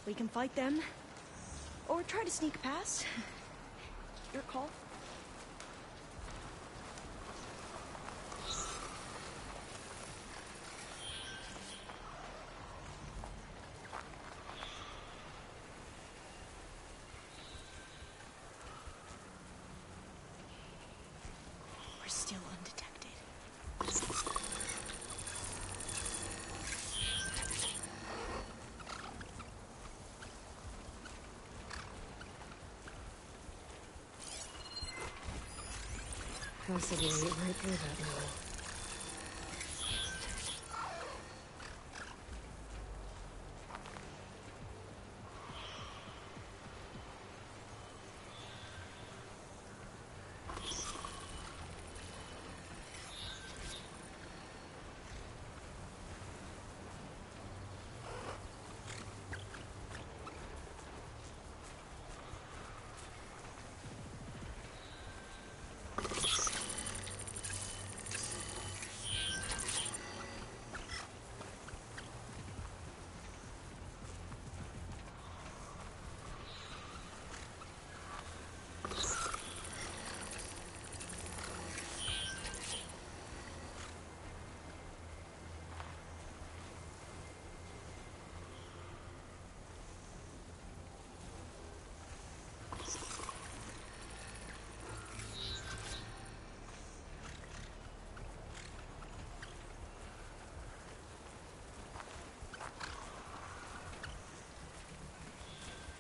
We can fight them, or try to sneak past. Your call. We're still undetected. Possibly right through that now.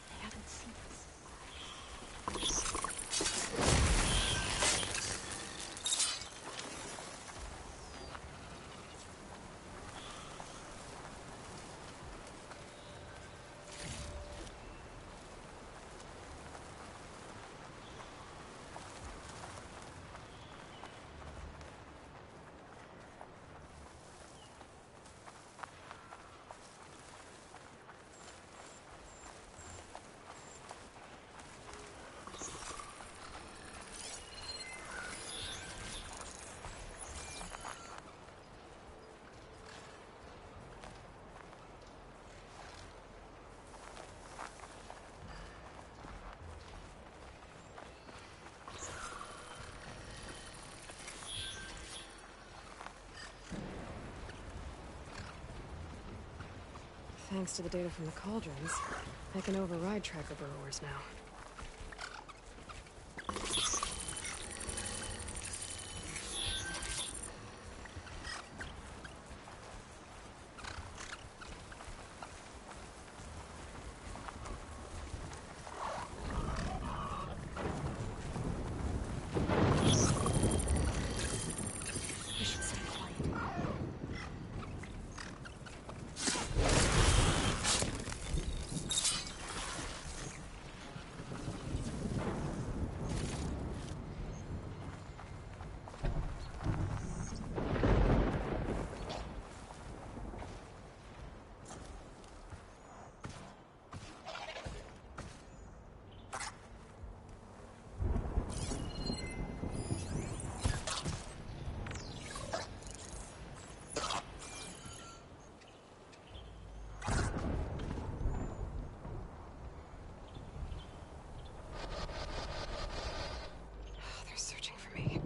They haven't seen us. Thanks to the data from the cauldrons, I can override tracker burrowers now. We should stay quiet. They're searching for me.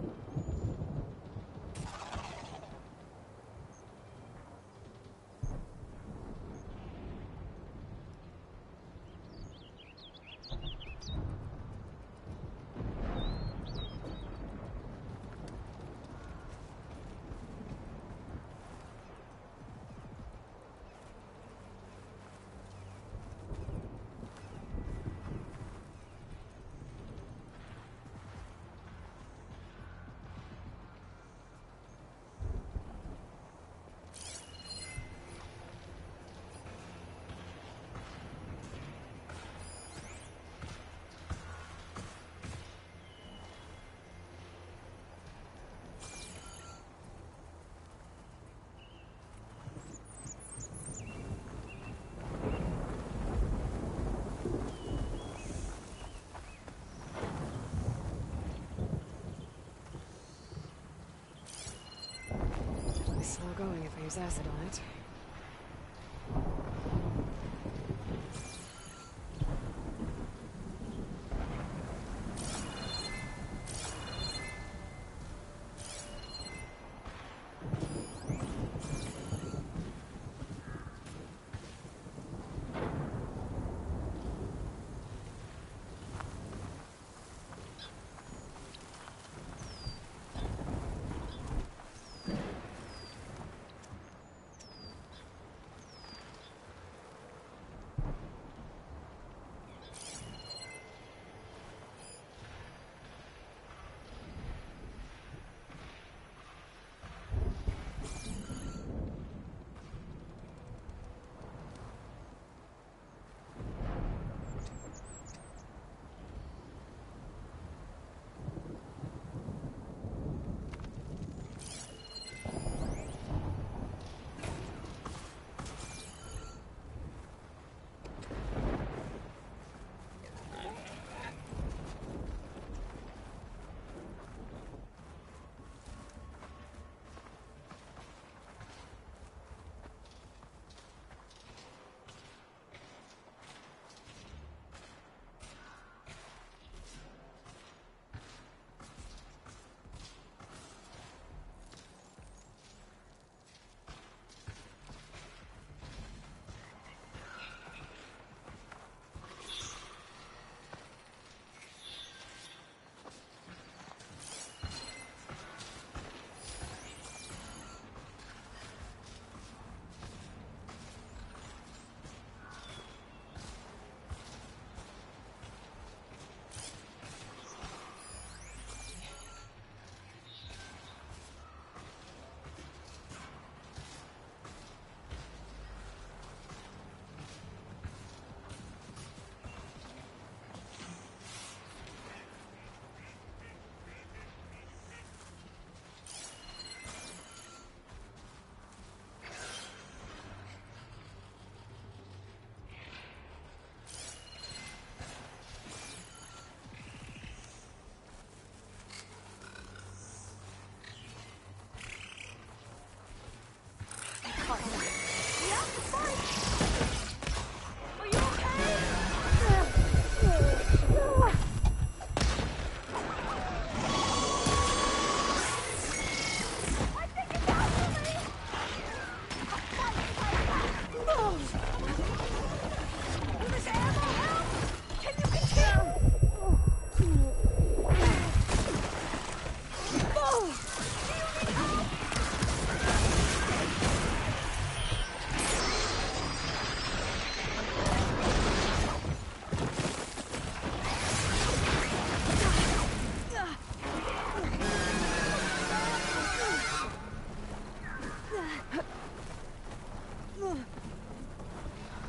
Slow going if I use acid on it.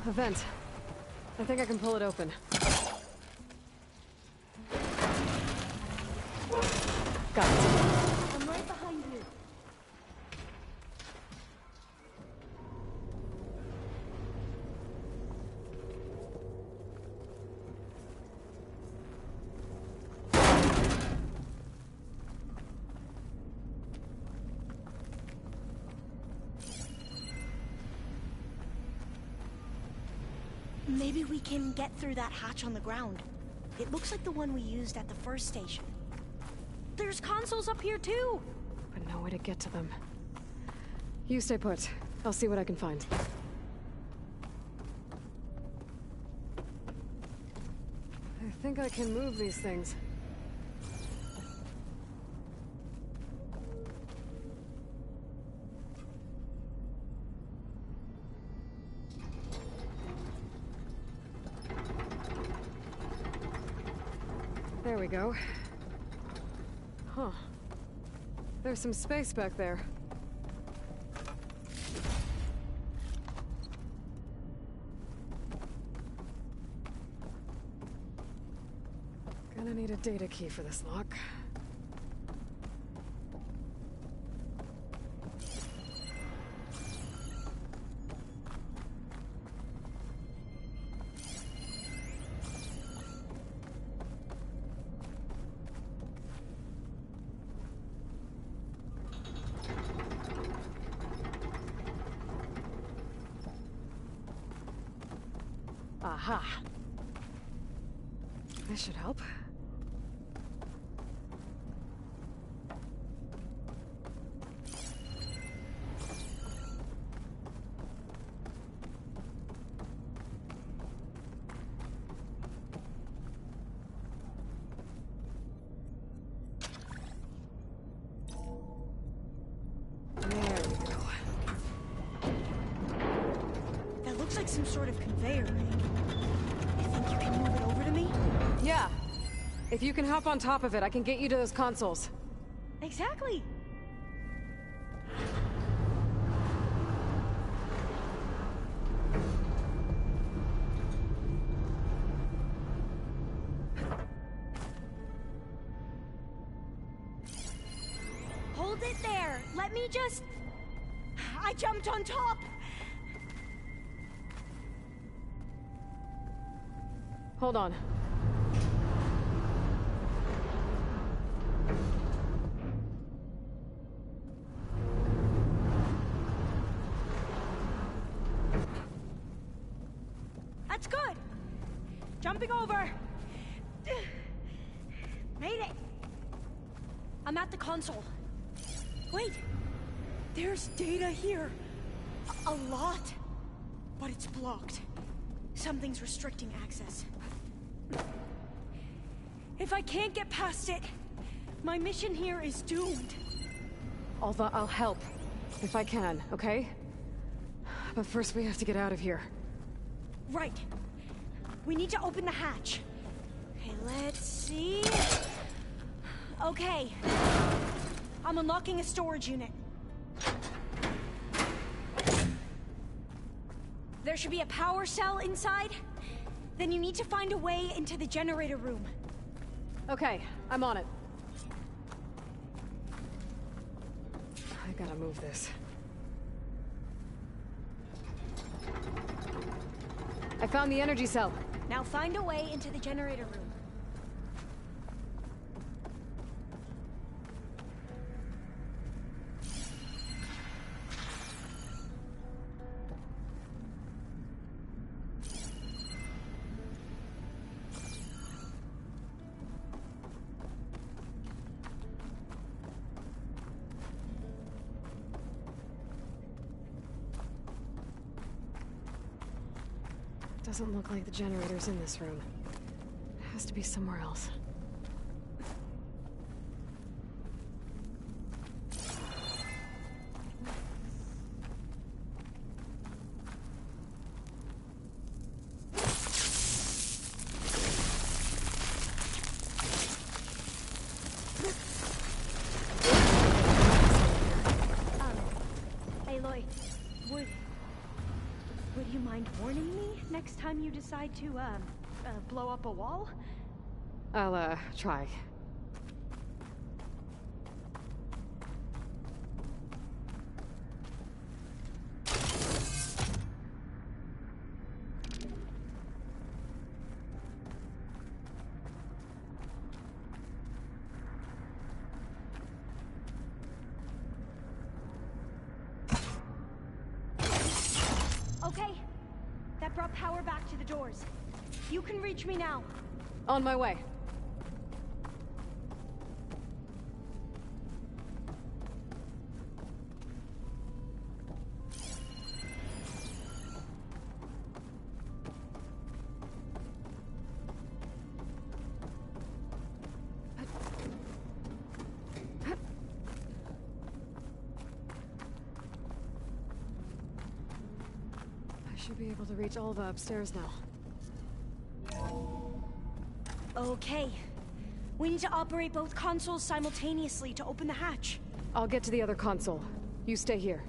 A vent. I think I can pull it open. Got it. I'm right behind you. Maybe we can get through that hatch on the ground. It looks like the one we used at the first station. There's consoles up here too! But no way to get to them. You stay put. I'll see what I can find. I think I can move these things. There we go. Huh. There's some space back there. Gonna need a data key for this lock. Aha! This should help. There we go. That looks like some sort of conveyor rig. You think you can move it over to me? Yeah. If you can hop on top of it, I can get you to those consoles. Exactly. Hold it there. Let me just... I jumped on top. Hold on. That's good. Jumping over. Made it. I'm at the console. Wait. There's data here. A lot. But it's blocked. Something's restricting access. If I can't get past it, my mission here is doomed. Although I'll help. If I can, okay? But first we have to get out of here. Right. We need to open the hatch. Okay, let's see. Okay. I'm unlocking a storage unit. There should be a power cell inside. Then you need to find a way into the generator room. Okay, I'm on it. I gotta move this. I found the energy cell. Now find a way into the generator room. Doesn't look like the generator's in this room. It has to be somewhere else. you mind warning me next time you decide to, blow up a wall? I'll, try. Okay. That brought power back to the doors. You can reach me now. On my way. I should be able to reach Alva upstairs now. Okay. We need to operate both consoles simultaneously to open the hatch. I'll get to the other console. You stay here.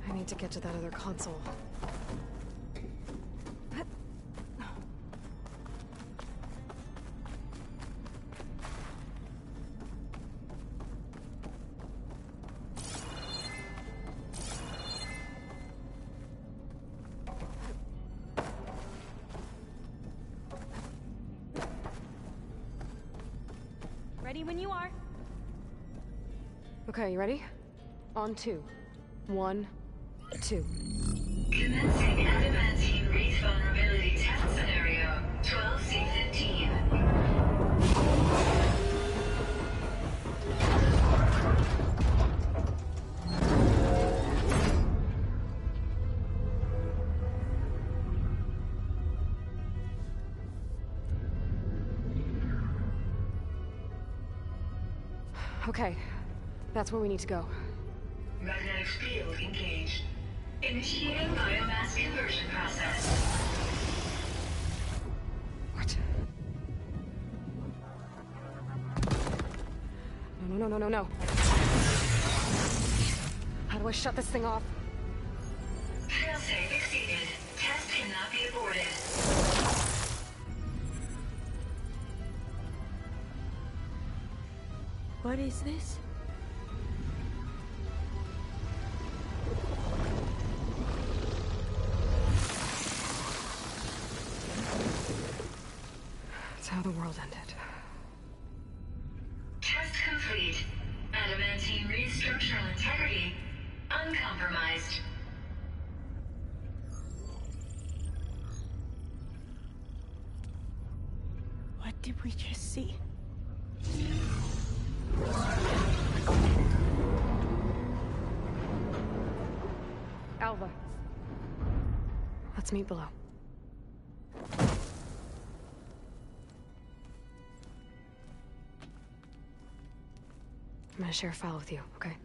I need to get to that other console. Ready when you are. Okay, you ready? On 2. 1, 2. Commencing adamantine wreath vulnerability test scenario 12C15. Okay, that's where we need to go. Magnetic field engaged. Initiating biomass conversion process. What? No. How do I shut this thing off? Failsafe exceeded. Test cannot be aborted. What is this? It's how the world ended. Test complete. Adamantine wreath structural integrity uncompromised. What did we just see? Alva. Let's meet below. I'm gonna share a file with you, okay?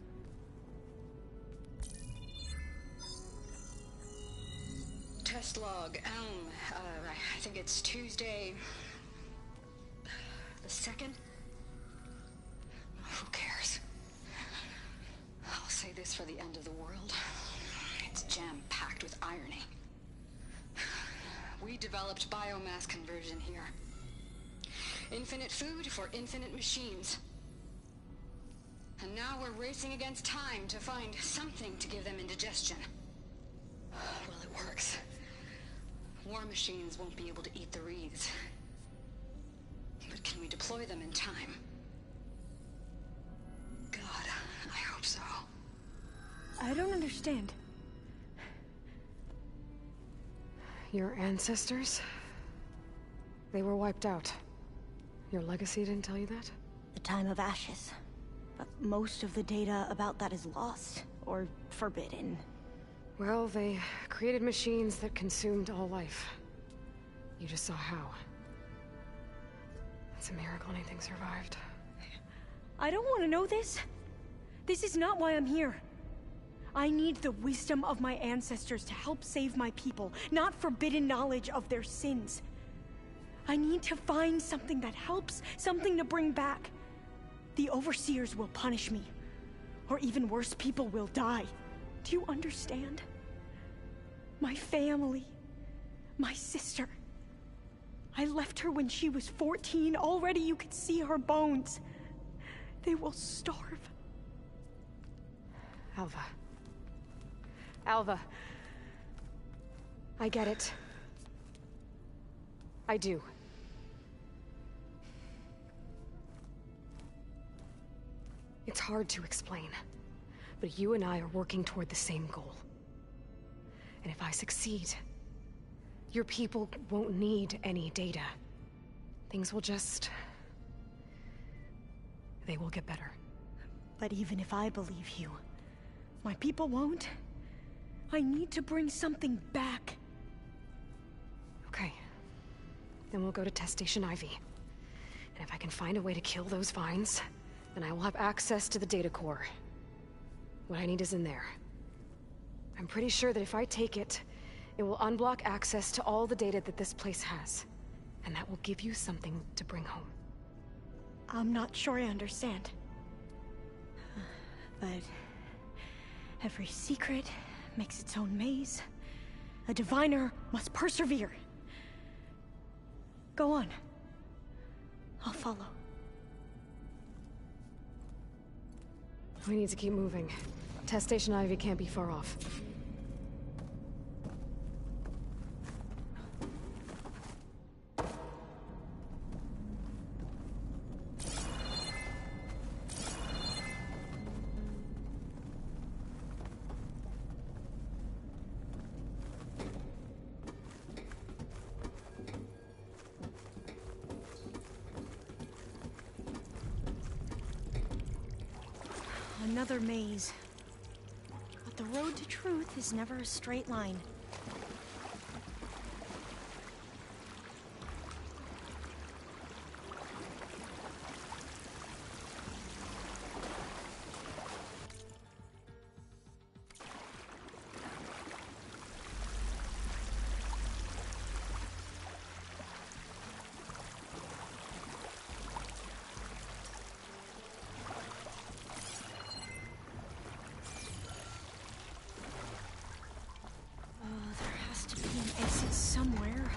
Test log, Elm. I think it's Tuesday... the 2nd? Who cares? I'll say this for the end of the world. It's jam-packed with irony. We developed biomass conversion here. Infinite food for infinite machines. And now we're racing against time to find something to give them indigestion. Well, it works. War machines won't be able to eat the wreaths. But can we deploy them in time? God, I hope so. I don't understand. Your ancestors? They were wiped out. Your legacy didn't tell you that? The time of ashes. But most of the data about that is lost, or forbidden. Well, they created machines that consumed all life. You just saw how. It's a miracle anything survived. I don't want to know this. This is not why I'm here. I need the wisdom of my ancestors to help save my people, not forbidden knowledge of their sins. I need to find something that helps, something to bring back. The Overseers will punish me. Or even worse, people will die. Do you understand? My family. My sister. I left her when she was 14. Already you could see her bones. They will starve. Alva. Alva. I get it. I do. It's hard to explain, but you and I are working toward the same goal. And if I succeed, your people won't need any data. Things will just... they will get better. But even if I believe you, my people won't. I need to bring something back. Okay. Then we'll go to Test Station Ivy. And if I can find a way to kill those vines, then I will have access to the data core. What I need is in there. I'm pretty sure that if I take it, it will unblock access to all the data that this place has. And that will give you something to bring home. I'm not sure I understand. But every secret makes its own maze. A diviner must persevere. Go on. I'll follow. We need to keep moving. Test Station Ivy can't be far off. Another maze. But the road to truth is never a straight line. Exit somewhere.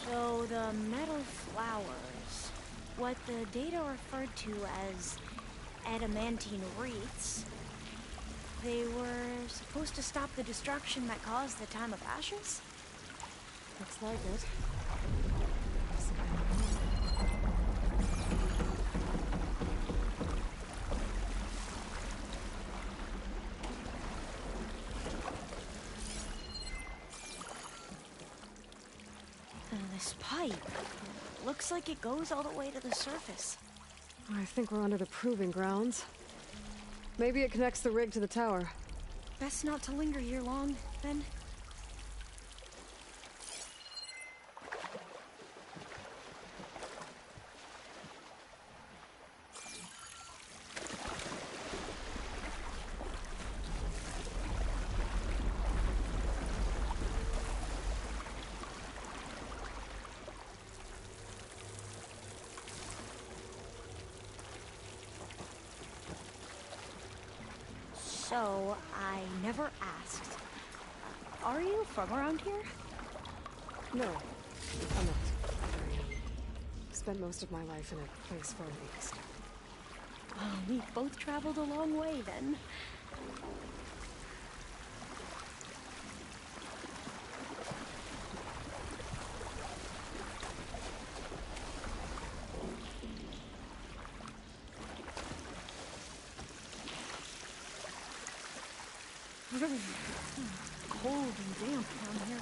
So the metal flowers, what the data referred to as adamantine wreaths. They were supposed to stop the destruction that caused the Time of Ashes? Looks like it. This pipe. Looks like it goes all the way to the surface. I think we're under the proving grounds. Maybe it connects the rig to the tower. Best not to linger here long, then. So, I never asked. Are you from around here? No, I'm not. Spent most of my life in a place far east. Well, we've both traveled a long way, then. really cold and damp down here.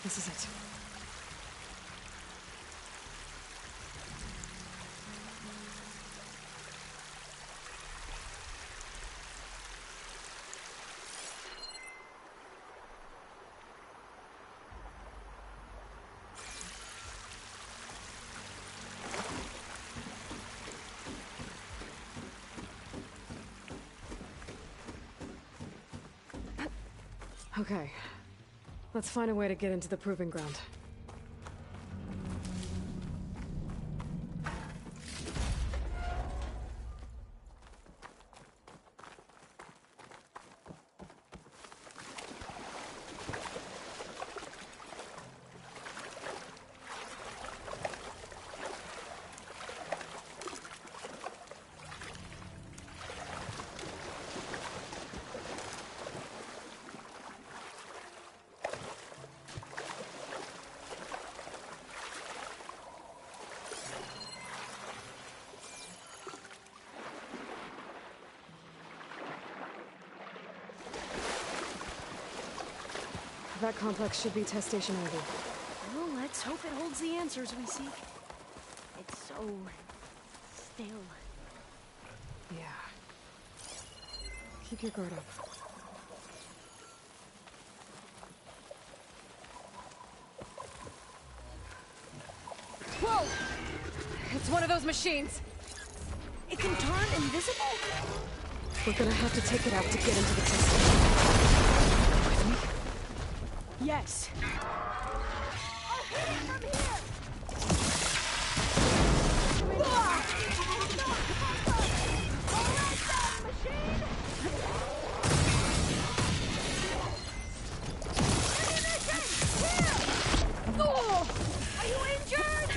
This is it. Okay. Let's find a way to get into the proving ground. That complex should be test station Ivy. Well, let's hope it holds the answers we seek. It's so still. Yeah. Keep your guard up. Whoa! It's one of those machines! It can turn invisible? We're gonna have to take it out to get into the test station. With me? Yes. Are you injured?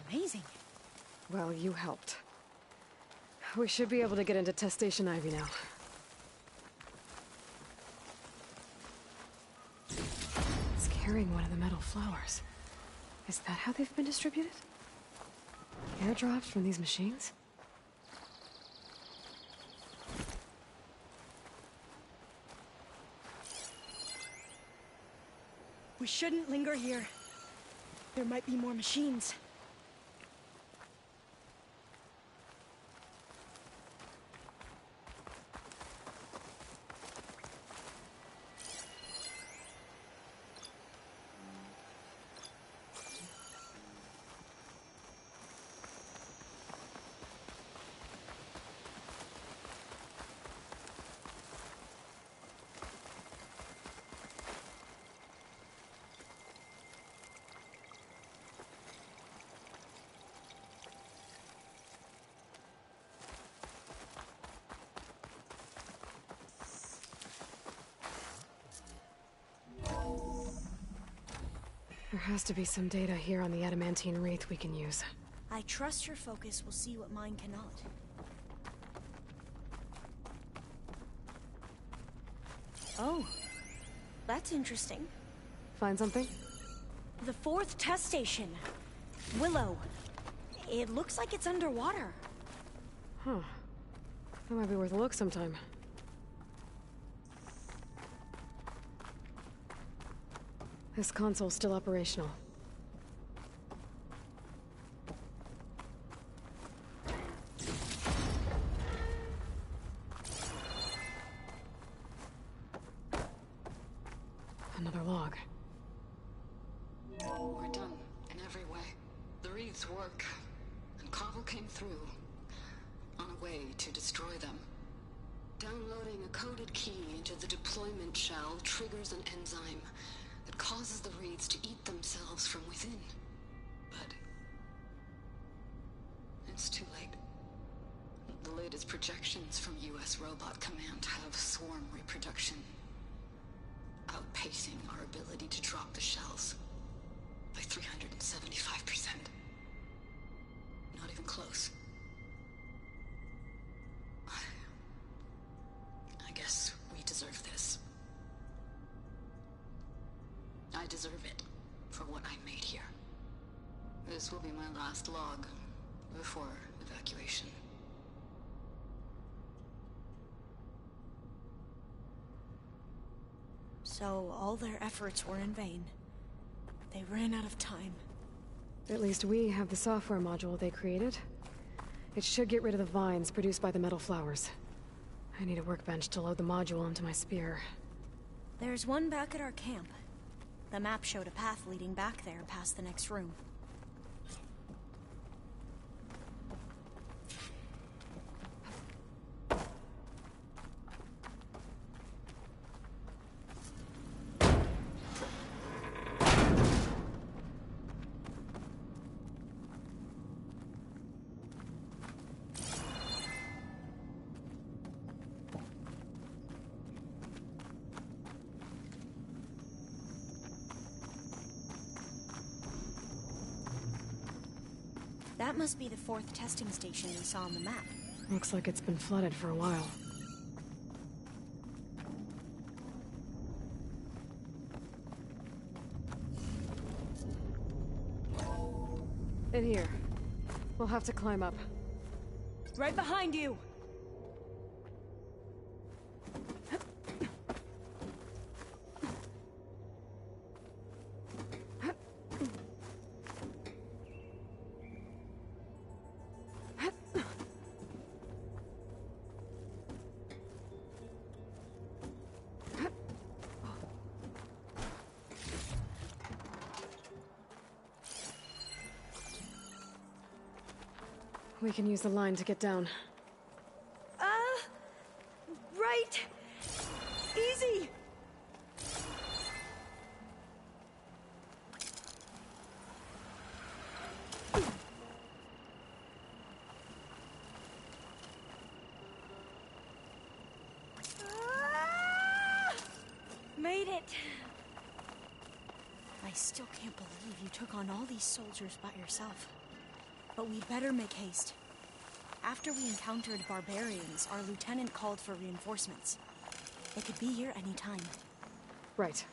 amazing. Well, you helped. We should be able to get into Test Station Ivy now. It's carrying one of the metal flowers. Is that how they've been distributed? Airdrops from these machines? We shouldn't linger here. There might be more machines. There has to be some data here on the adamantine wraith we can use. I trust your focus will see what mine cannot. Oh, that's interesting. Find something? The 4th test station. Willow. It looks like it's underwater. Huh. That might be worth a look sometime. This console's still operational. Another log. We're done, in every way. The Wreaths work, and Cobble came through, on a way to destroy them. Downloading a coded key into the deployment shell triggers an enzyme that causes the Wreaths to eat themselves from within. But it's too late. The latest projections from US Robot Command have swarm reproduction, outpacing our ability to drop the shells by 375%. Not even close. I guess we deserve this. I deserve it for what I made here. This will be my last log before evacuation. So all their efforts were in vain. They ran out of time. At least we have the software module they created. It should get rid of the vines produced by the metal flowers. I need a workbench to load the module onto my spear. There's one back at our camp. The map showed a path leading back there past the next room. That must be the 4th testing station we saw on the map. Looks like it's been flooded for a while. In here. We'll have to climb up. Right behind you! We can use the line to get down. Right! Easy! Made it! I still can't believe you took on all these soldiers by yourself. but we'd better make haste. After we encountered barbarians, our lieutenant called for reinforcements. They could be here any time. Right.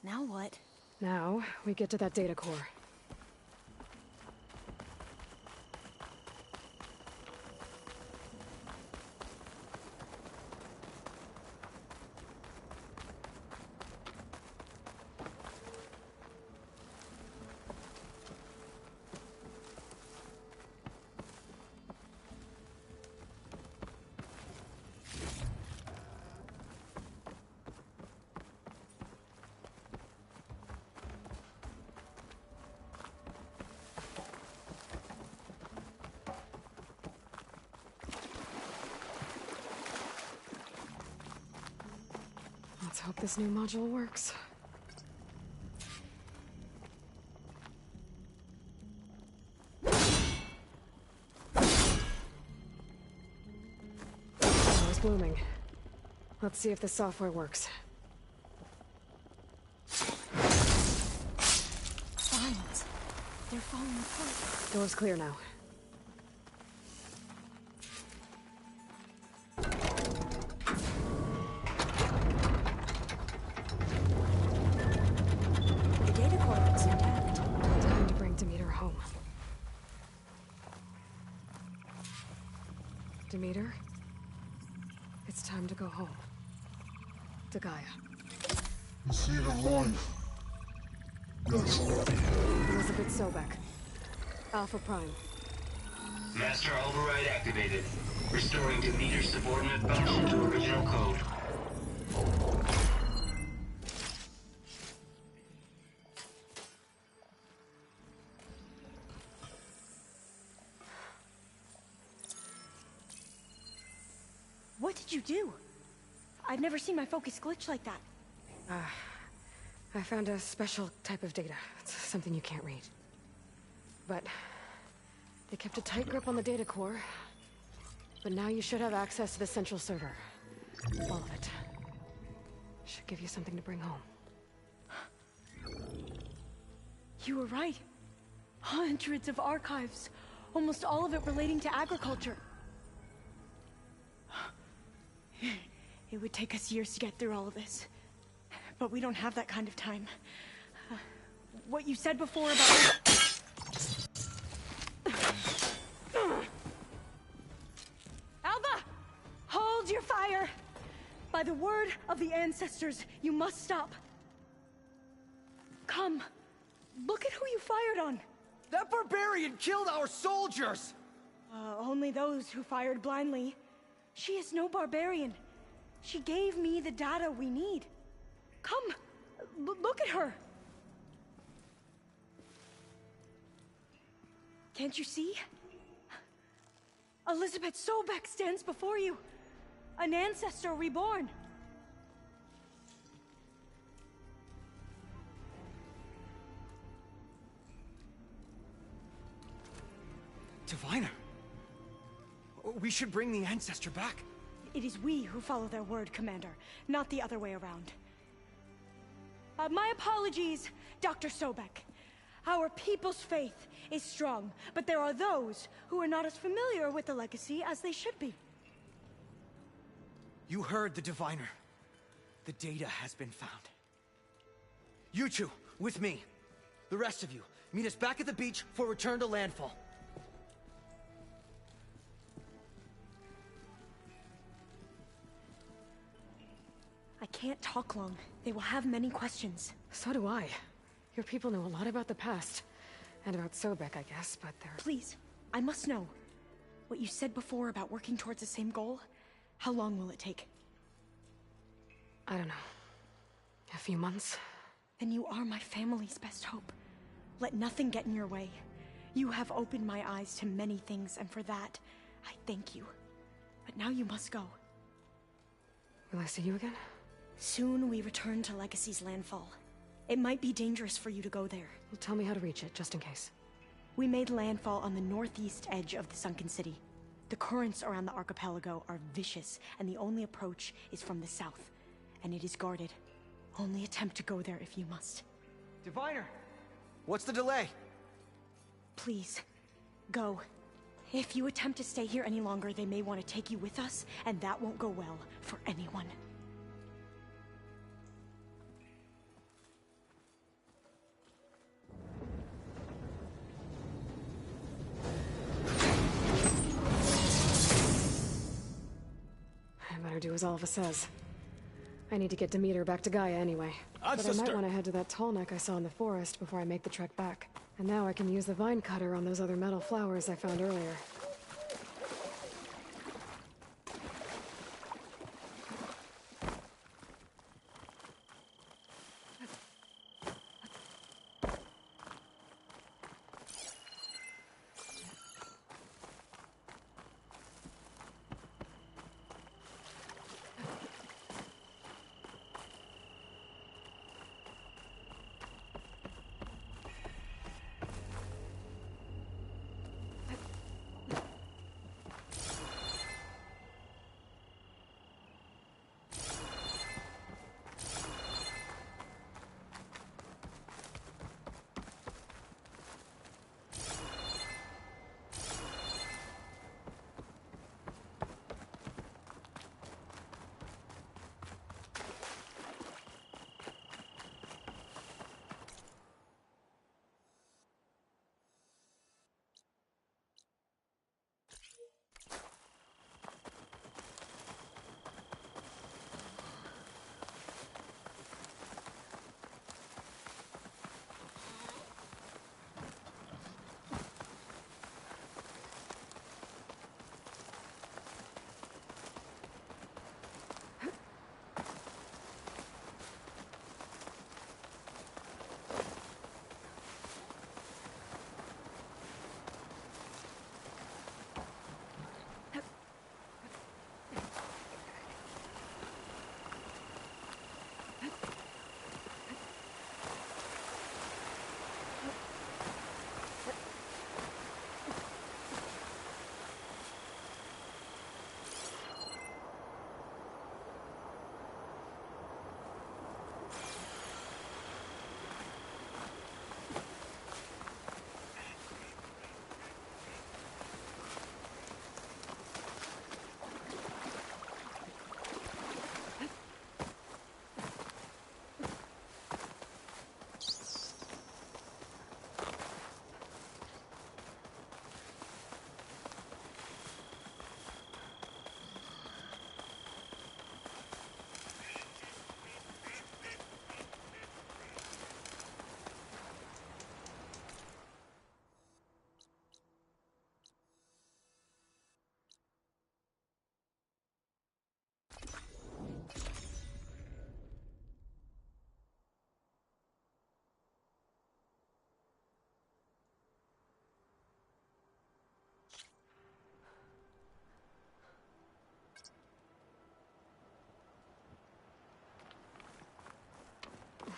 Now what? Now, we get to that data core. Let's hope this new module works. Oh, it's blooming. Let's see if the software works. Vines. They're falling apart. Door's clear now. The data core looks intact. Time to bring Demeter home. Demeter? It's time to go home. To Gaia. Seed of life. Yes. Elizabeth Sobek. Alpha Prime. Master override activated. Restoring Demeter's subordinate function to original code. What did you do? I've never seen my focus glitch like that. I found a special type of data. It's something you can't read. But they kept a tight grip on the data core. But now you should have access to the central server. All of it. Should give you something to bring home. You were right. Hundreds of archives. Almost all of it relating to agriculture. It would take us years to get through all of this. But we don't have that kind of time. What you said before about... Alva! Hold your fire! By the word of the ancestors, you must stop. Come. Look at who you fired on. That barbarian killed our soldiers! Only those who fired blindly. She is no barbarian. She gave me the data we need. Come, look at her. Can't you see? Elizabeth Sobek stands before you. An ancestor reborn. Diviner. We should bring the ancestor back. It is we who follow their word, Commander, not the other way around. My apologies, Dr. Sobek. Our people's faith is strong, but there are those who are not as familiar with the legacy as they should be. You heard the Diviner. The data has been found. You two, with me. The rest of you, meet us back at the beach for return to landfall. I can't talk long. They will have many questions. So do I. Your people know a lot about the past. And about Sobek, I guess, but they're... Please, I must know. What you said before about working towards the same goal, how long will it take? I don't know. A few months? Then you are my family's best hope. Let nothing get in your way. You have opened my eyes to many things, and for that, I thank you. But now you must go. Will I see you again? Soon we return to Legacy's landfall. It might be dangerous for you to go there. Well, tell me how to reach it, just in case. We made landfall on the northeast edge of the sunken city. The currents around the archipelago are vicious, and the only approach is from the south. And it is guarded. Only attempt to go there if you must. Diviner! What's the delay? Please, go. If you attempt to stay here any longer, they may want to take you with us, and that won't go well for anyone. I better do as Alva says. I need to get Demeter back to Gaia anyway. But I might want to head to that tall neck I saw in the forest before I make the trek back. And now I can use the vine cutter on those other metal flowers I found earlier.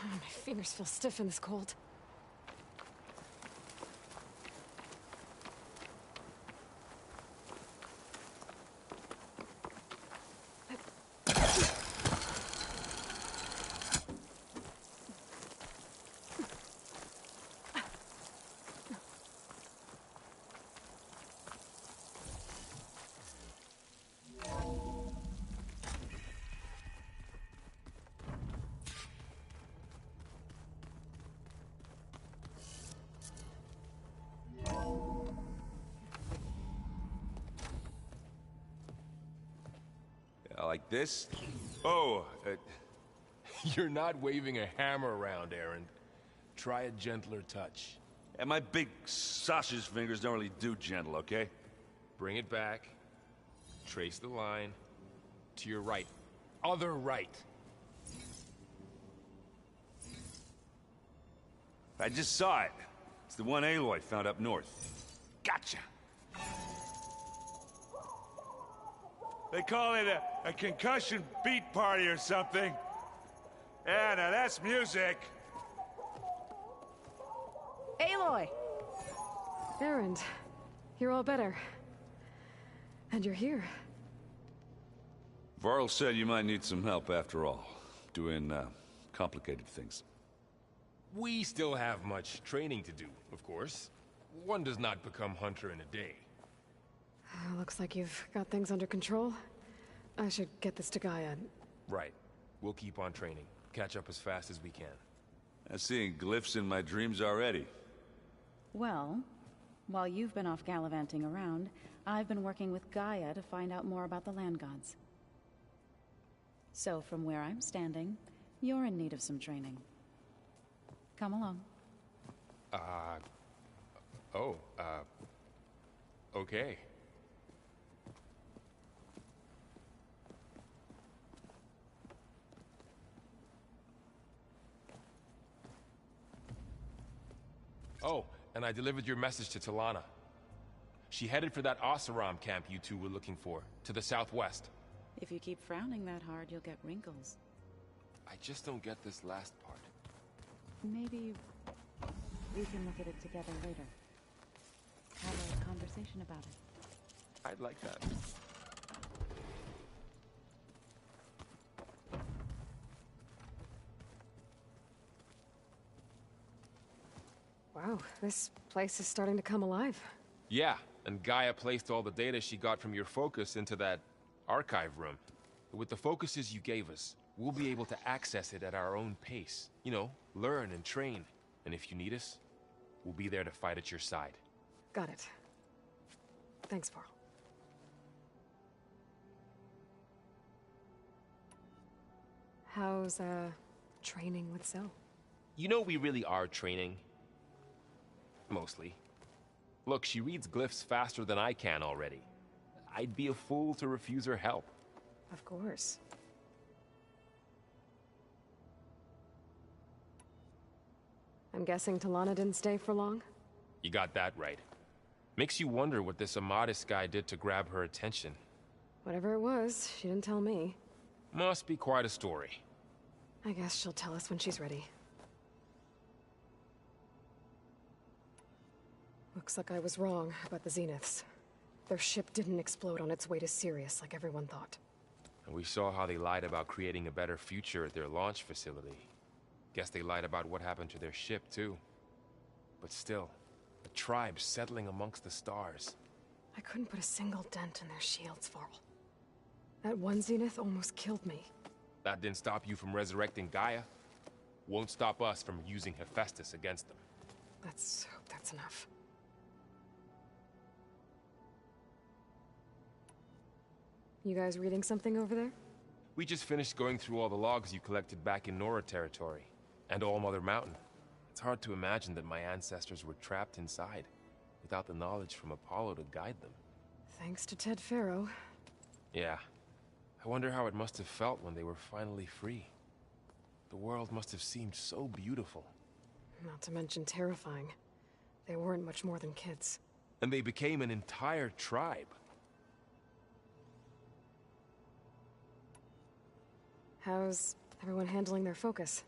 My fingers feel stiff in this cold. Like this? Oh, You're not waving a hammer around, Erend. Try a gentler touch. and my big sausage fingers don't really do gentle, okay? Bring it back. Trace the line. To your right. Other right. I just saw it. It's the one Aloy found up north. Gotcha! They call it a concussion beat party or something. Yeah, now that's music. Aloy! Erend, you're all better. And you're here. Varl said you might need some help after all. Doing, complicated things. We still have much training to do, of course. One does not become hunter in a day. Looks like you've got things under control. I should get this to Gaia. Right. We'll keep on training. Catch up as fast as we can. I'm seeing glyphs in my dreams already. Well, while you've been off gallivanting around, I've been working with Gaia to find out more about the land gods. So from where I'm standing, you're in need of some training. Come along. Okay. Oh, and I delivered your message to Talana. She headed for that Oseram camp you two were looking for, to the southwest. If you keep frowning that hard, you'll get wrinkles. I just don't get this last part. Maybe we can look at it together later. Have a conversation about it. I'd like that. Wow, this place is starting to come alive. Yeah, and Gaia placed all the data she got from your focus into that archive room. With the focuses you gave us, we'll be able to access it at our own pace. You know, learn and train. And if you need us, we'll be there to fight at your side. Got it. Thanks, Varl. How's, training with Cell? You know we really are training. Mostly. Look, she reads glyphs faster than I can already. I'd be a fool to refuse her help. Of course. I'm guessing Talana didn't stay for long? You got that right. Makes you wonder what this Amadis guy did to grab her attention. Whatever it was, she didn't tell me. Must be quite a story. I guess she'll tell us when she's ready. Looks like I was wrong about the Zeniths. Their ship didn't explode on its way to Sirius like everyone thought. And we saw how they lied about creating a better future at their launch facility. Guess they lied about what happened to their ship, too. But still, a tribe settling amongst the stars. I couldn't put a single dent in their shields, Varl. That one Zenith almost killed me. That didn't stop you from resurrecting Gaia. Won't stop us from using Hephaestus against them. Let's hope that's enough. You guys reading something over there? We just finished going through all the logs you collected back in Nora territory, and All Mother Mountain. It's hard to imagine that my ancestors were trapped inside, without the knowledge from Apollo to guide them. Thanks to Ted Faro. Yeah. I wonder how it must have felt when they were finally free. The world must have seemed so beautiful. Not to mention terrifying. They weren't much more than kids. And they became an entire tribe. How's everyone handling their focus?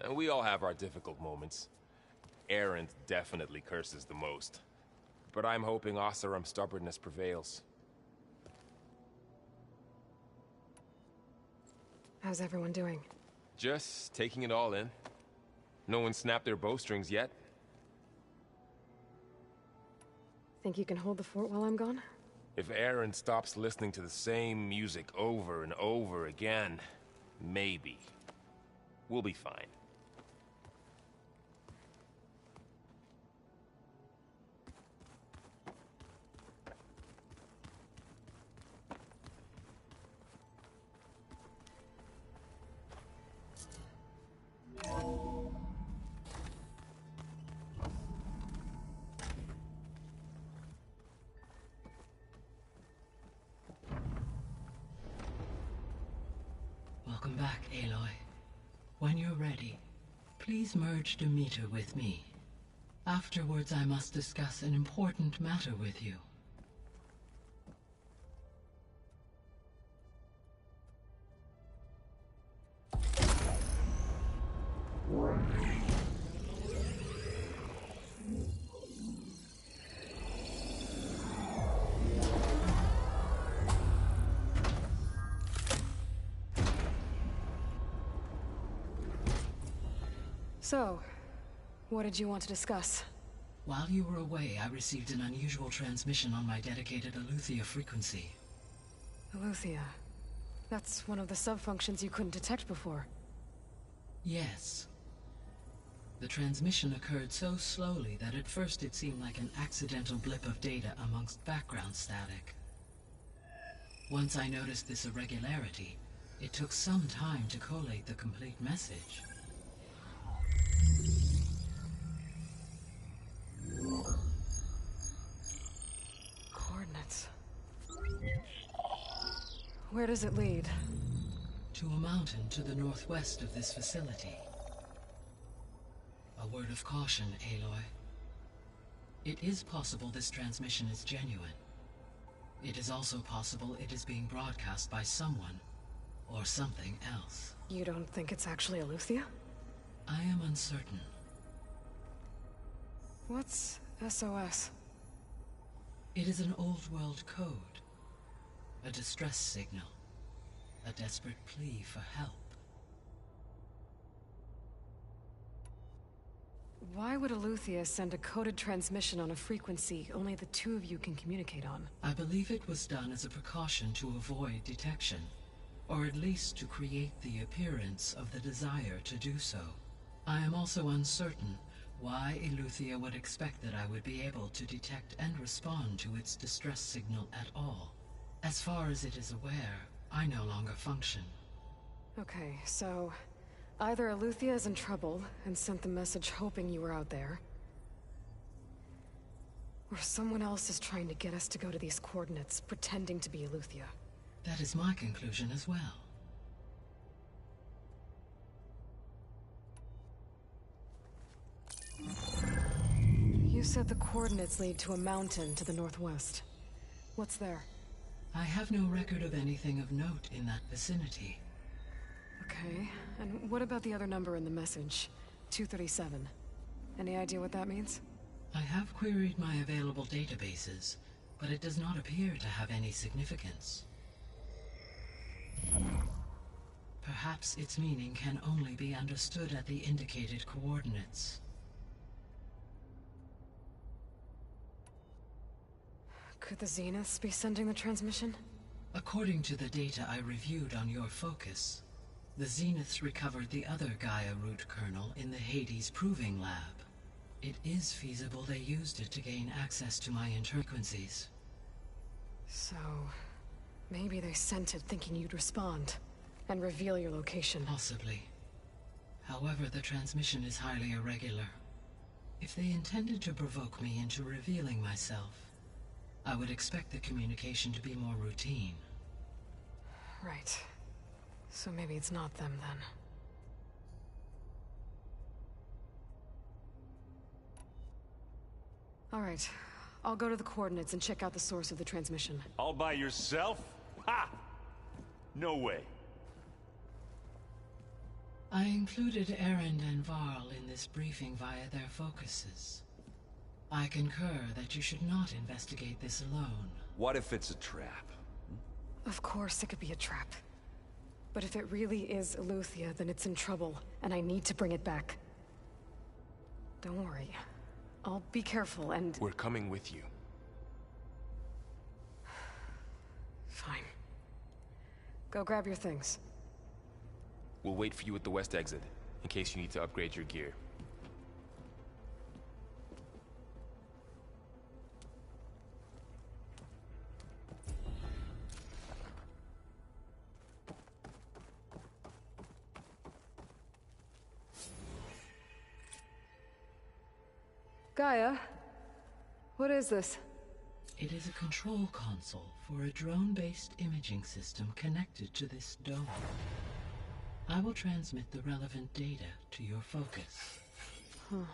And we all have our difficult moments. Erend definitely curses the most. But I'm hoping Oseram's stubbornness prevails. How's everyone doing? Just taking it all in. No one snapped their bowstrings yet. Think you can hold the fort while I'm gone? If Erend stops listening to the same music over and over again, maybe. We'll be fine. Welcome back, Aloy. When you're ready, please merge Demeter with me. Afterwards, I must discuss an important matter with you. So, what did you want to discuss? While you were away, I received an unusual transmission on my dedicated Eleuthia frequency. Eleuthia. That's one of the sub-functions you couldn't detect before. Yes. The transmission occurred so slowly that at first it seemed like an accidental blip of data amongst background static. Once I noticed this irregularity, it took some time to collate the complete message. Coordinates. Where does it lead? To a mountain to the northwest of this facility. A word of caution, Aloy. It is possible this transmission is genuine. It is also possible it is being broadcast by someone, or something else. You don't think it's actually Eleuthia? I am uncertain. What's SOS? It is an old world code. A distress signal. A desperate plea for help. Why would Eleuthia send a coded transmission on a frequency only the two of you can communicate on? I believe it was done as a precaution to avoid detection, or at least to create the appearance of the desire to do so. I am also uncertain why Eleuthia would expect that I would be able to detect and respond to its distress signal at all. As far as it is aware, I no longer function. Okay, so either Eleuthia is in trouble and sent the message hoping you were out there, or someone else is trying to get us to go to these coordinates, pretending to be Eleuthia. That is my conclusion as well. You said the coordinates lead to a mountain to the northwest. What's there? I have no record of anything of note in that vicinity. Okay, and what about the other number in the message? 237. Any idea what that means? I have queried my available databases, but it does not appear to have any significance. Perhaps its meaning can only be understood at the indicated coordinates. Could the Zeniths be sending the transmission? According to the data I reviewed on your focus, the Zeniths recovered the other Gaia root kernel in the Hades Proving Lab. It is feasible they used it to gain access to my interfrequencies. So, maybe they sent it thinking you'd respond, and reveal your location. Possibly. However, the transmission is highly irregular. If they intended to provoke me into revealing myself, I would expect the communication to be more routine. Right. So maybe it's not them, then. All right. I'll go to the coordinates and check out the source of the transmission. All by yourself? Ha! No way. I included Erend and Varl in this briefing via their focuses. I concur that you should not investigate this alone. What if it's a trap? Of course it could be a trap. But if it really is Eleuthia, then it's in trouble, and I need to bring it back. Don't worry. I'll be careful and... We're coming with you. Fine. Go grab your things. We'll wait for you at the west exit, in case you need to upgrade your gear. Gaia, what is this? It is a control console for a drone-based imaging system connected to this dome. I will transmit the relevant data to your focus. Huh.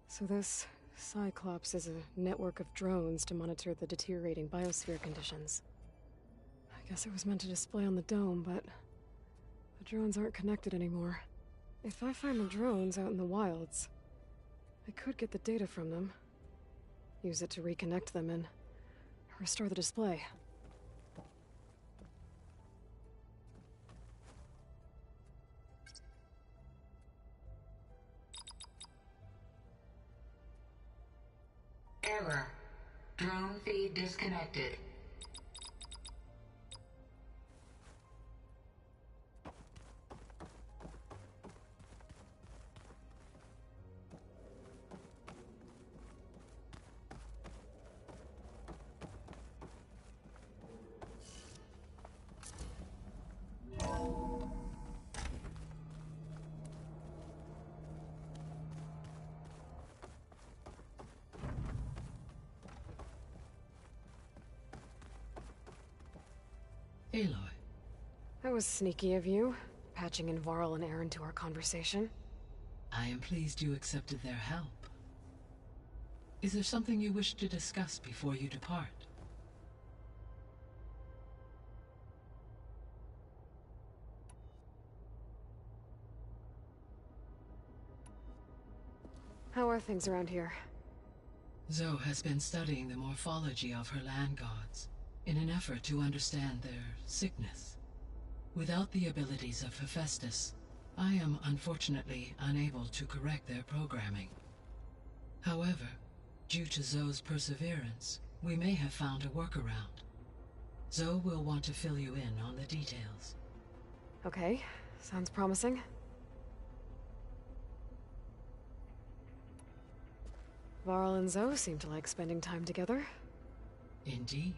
So this Cyclops is a network of drones to monitor the deteriorating biosphere conditions. I guess it was meant to display on the dome, but the drones aren't connected anymore. If I find the drones out in the wilds, I could get the data from them, use it to reconnect them, and restore the display. Error. Drone feed disconnected. Aloy. That was sneaky of you, patching in Varl and Aaron to our conversation. I am pleased you accepted their help. Is there something you wish to discuss before you depart? How are things around here? Zoe has been studying the morphology of her land gods in an effort to understand their sickness. Without the abilities of Hephaestus, I am unfortunately unable to correct their programming. However, due to Zoe's perseverance, we may have found a workaround. Zoe will want to fill you in on the details. Okay, sounds promising. Varl and Zoe seem to like spending time together. Indeed.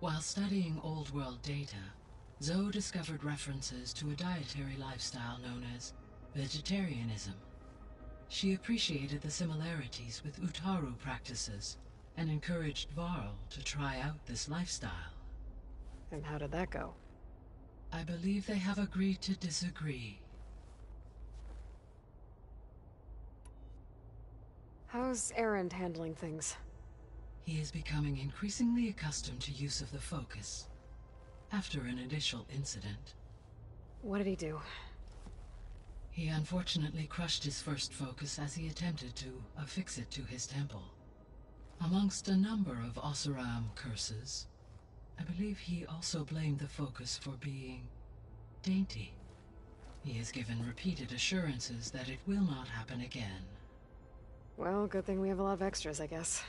While studying Old World data, Zoe discovered references to a dietary lifestyle known as vegetarianism. She appreciated the similarities with Utaru practices and encouraged Varl to try out this lifestyle. And how did that go? I believe they have agreed to disagree. How's Aaron handling things? He is becoming increasingly accustomed to use of the focus, after an initial incident. What did he do? He unfortunately crushed his first focus as he attempted to affix it to his temple. Amongst a number of Oseram curses, I believe he also blamed the focus for being dainty. He has given repeated assurances that it will not happen again. Well, good thing we have a lot of extras, I guess.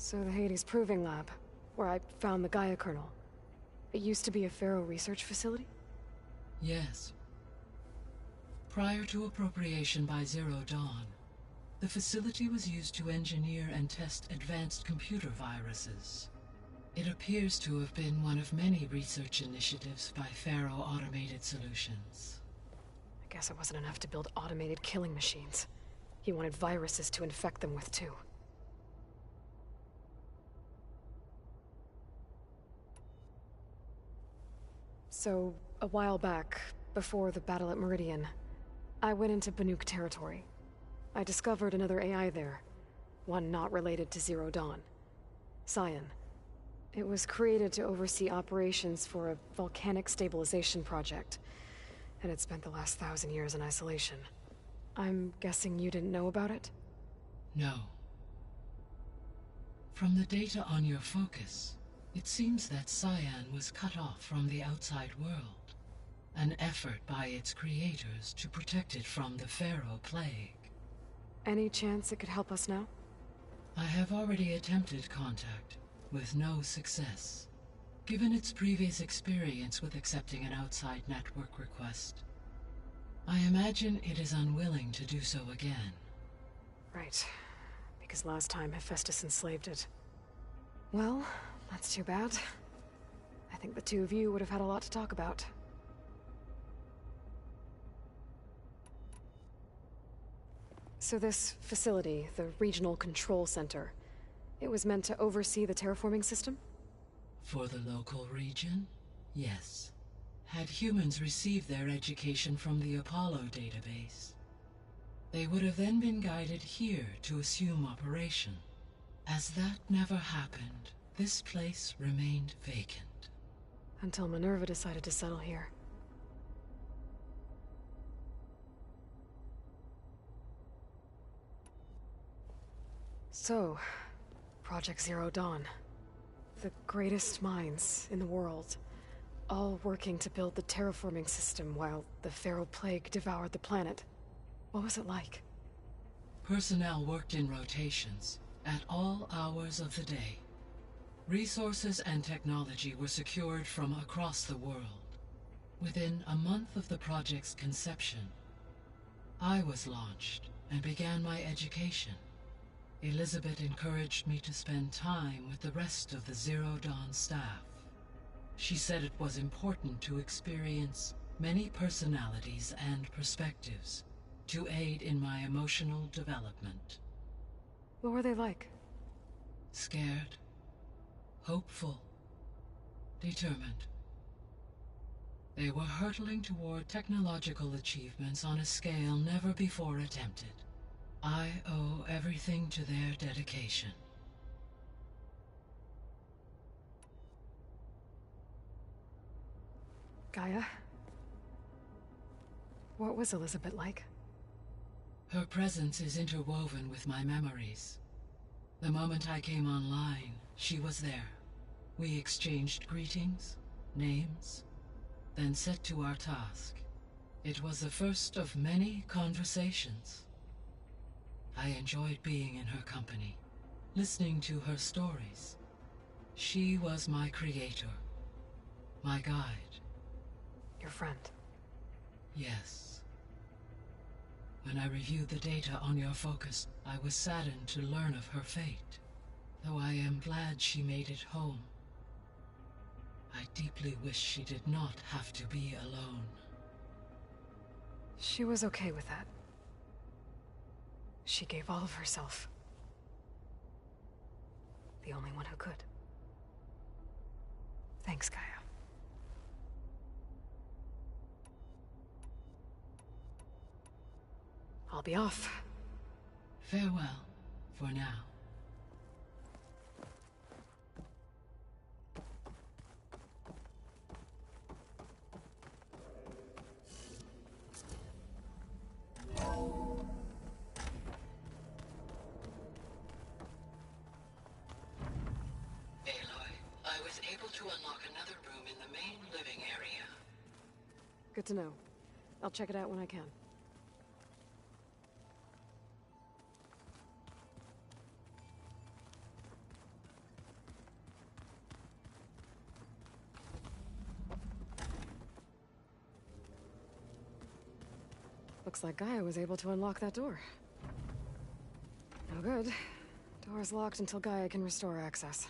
So the Hades Proving Lab, where I found the Gaia kernel. It used to be a Pharaoh research facility? Yes. Prior to appropriation by Zero Dawn, the facility was used to engineer and test advanced computer viruses. It appears to have been one of many research initiatives by Pharaoh Automated Solutions. I guess it wasn't enough to build automated killing machines. He wanted viruses to infect them with, too. So, a while back, before the battle at Meridian, I went into Banuk territory. I discovered another AI there, one not related to Zero Dawn. Cyan. It was created to oversee operations for a volcanic stabilization project, and it spent the last 1,000 years in isolation. I'm guessing you didn't know about it? No. From the data on your focus, it seems that Cyan was cut off from the outside world, an effort by its creators to protect it from the Pharaoh Plague. Any chance it could help us now? I have already attempted contact, with no success. Given its previous experience with accepting an outside network request, I imagine it is unwilling to do so again. Right. Because last time Hephaestus enslaved it. Well, that's too bad. I think the two of you would have had a lot to talk about. So this facility, the Regional Control Center, it was meant to oversee the terraforming system? For the local region, yes. Had humans received their education from the Apollo database, they would have then been guided here to assume operation. As that never happened, this place remained vacant. Until Minerva decided to settle here. So, Project Zero Dawn. The greatest minds in the world, all working to build the terraforming system while the Feral Plague devoured the planet. What was it like? Personnel worked in rotations, at all hours of the day. Resources and technology were secured from across the world. Within a month of the project's conception, I was launched and began my education. Elizabeth encouraged me to spend time with the rest of the Zero Dawn staff. She said it was important to experience many personalities and perspectives to aid in my emotional development. What were they like? Scared, hopeful, determined. They were hurtling toward technological achievements on a scale never before attempted. I owe everything to their dedication. Gaia? What was Elizabeth like? Her presence is interwoven with my memories. The moment I came online, she was there. We exchanged greetings, names, then set to our task. It was the first of many conversations. I enjoyed being in her company, listening to her stories. She was my creator, my guide. Your friend? Yes. When I reviewed the data on your focus, I was saddened to learn of her fate, though I am glad she made it home. I deeply wish she did not have to be alone. She was okay with that. She gave all of herself. The only one who could. Thanks, Gaia. I'll be off. Farewell, for now. Good to know. I'll check it out when I can. Looks like Gaia was able to unlock that door. No good. Door's locked until Gaia can restore access.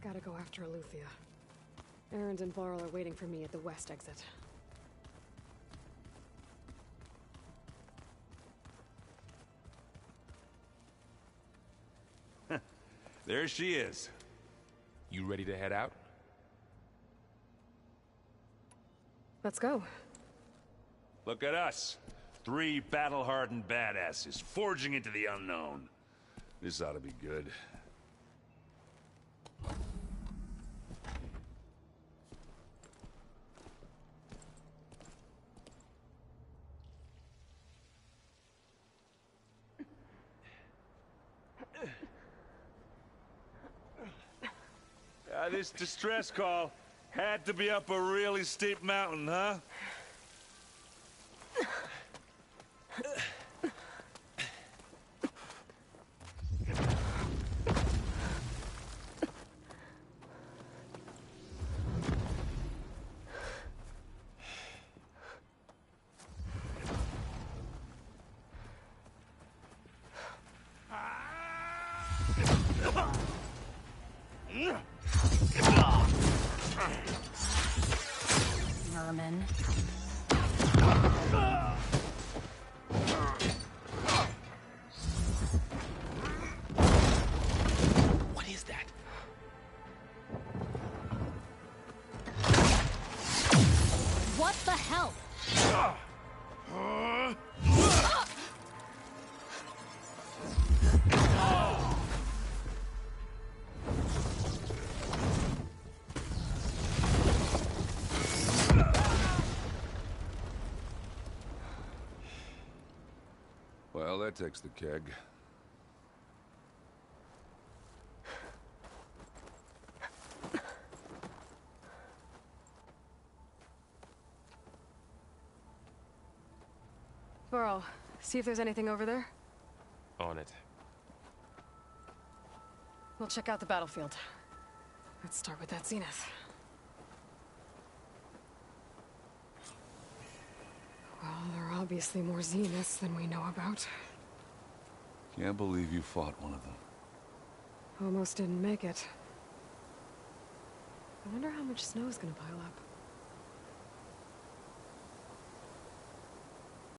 Gotta go after Eleuthia. Erend and Varl are waiting for me at the west exit. There she is. You ready to head out? Let's go. Look at us. 3 battle-hardened badasses forging into the unknown. This ought to be good. This distress call had to be up a really steep mountain, huh? Merman. What is that? What the hell? Well, that takes the keg. Burrow, see if there's anything over there. On it. We'll check out the battlefield. Let's start with that Zenith. Well, there are obviously more Zeniths than we know about. Can't believe you fought one of them. Almost didn't make it. I wonder how much snow is gonna pile up.